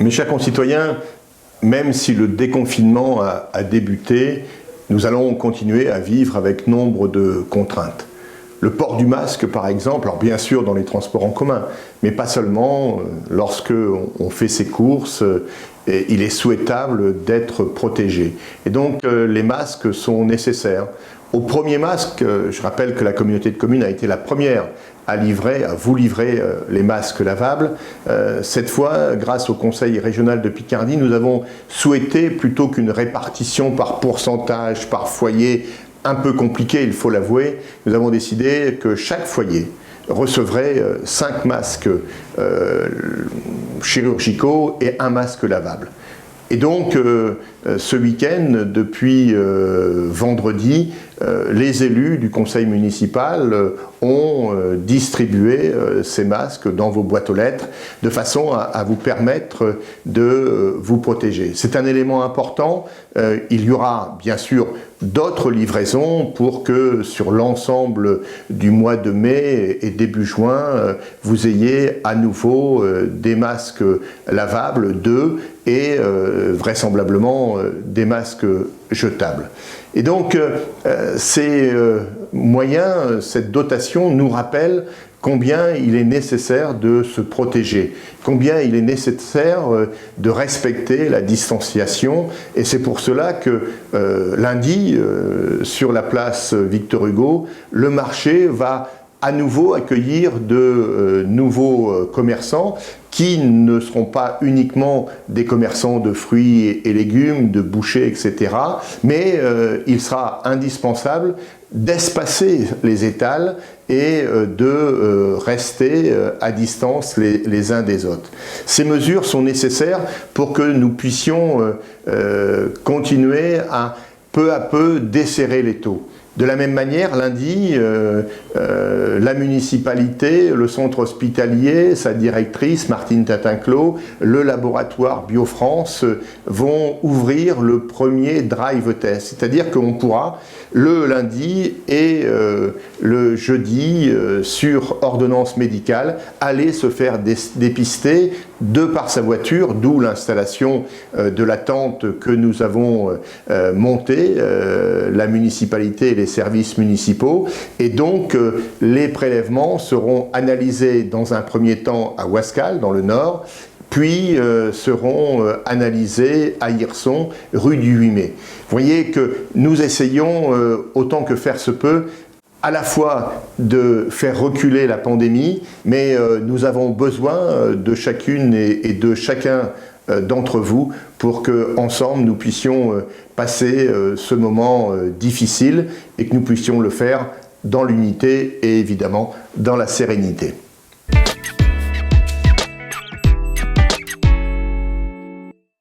Mes chers concitoyens, même si le déconfinement a débuté, nous allons continuer à vivre avec nombre de contraintes. Le port du masque, par exemple, alors bien sûr dans les transports en commun, mais pas seulement, lorsque on fait ses courses, il est souhaitable d'être protégé. Et donc les masques sont nécessaires. Au premier masque, je rappelle que la communauté de communes a été la première à vous livrer les masques lavables. Cette fois, grâce au Conseil régional de Picardie, nous avons souhaité, plutôt qu'une répartition par pourcentage, par foyer, un peu compliqué, il faut l'avouer, nous avons décidé que chaque foyer recevrait 5 masques chirurgicaux et 1 masque lavable. Et donc, ce week-end, depuis vendredi, les élus du conseil municipal ont distribué ces masques dans vos boîtes aux lettres de façon à vous permettre de vous protéger. C'est un élément important. Il y aura bien sûr d'autres livraisons pour que sur l'ensemble du mois de mai et début juin, vous ayez à nouveau des masques lavables, et vraisemblablement des masques jetables. Et donc ces moyens, cette dotation nous rappelle combien il est nécessaire de se protéger, combien il est nécessaire de respecter la distanciation. Et c'est pour cela que lundi, sur la place Victor Hugo, le marché va à nouveau accueillir de nouveaux commerçants qui ne seront pas uniquement des commerçants de fruits et légumes, de bouchers, etc. Mais il sera indispensable d'espacer les étals et de rester à distance les uns des autres. Ces mesures sont nécessaires pour que nous puissions continuer à peu desserrer l'étau. De la même manière, lundi, la municipalité, le centre hospitalier, sa directrice Martine Tatinclos, le laboratoire BioFrance vont ouvrir le premier drive test. C'est-à-dire qu'on pourra le lundi et le jeudi, sur ordonnance médicale, aller se faire dépister de par sa voiture, d'où l'installation de la tente que nous avons montée, la municipalité et les services municipaux. Et donc les prélèvements seront analysés dans un premier temps à Ouascal, dans le nord, puis seront analysés à Hirson, rue du 8 mai. Vous voyez que nous essayons, autant que faire se peut, à la fois de faire reculer la pandémie, mais nous avons besoin de chacune et de chacun d'entre vous pour que ensemble nous puissions passer ce moment difficile et que nous puissions le faire dans l'unité et évidemment dans la sérénité.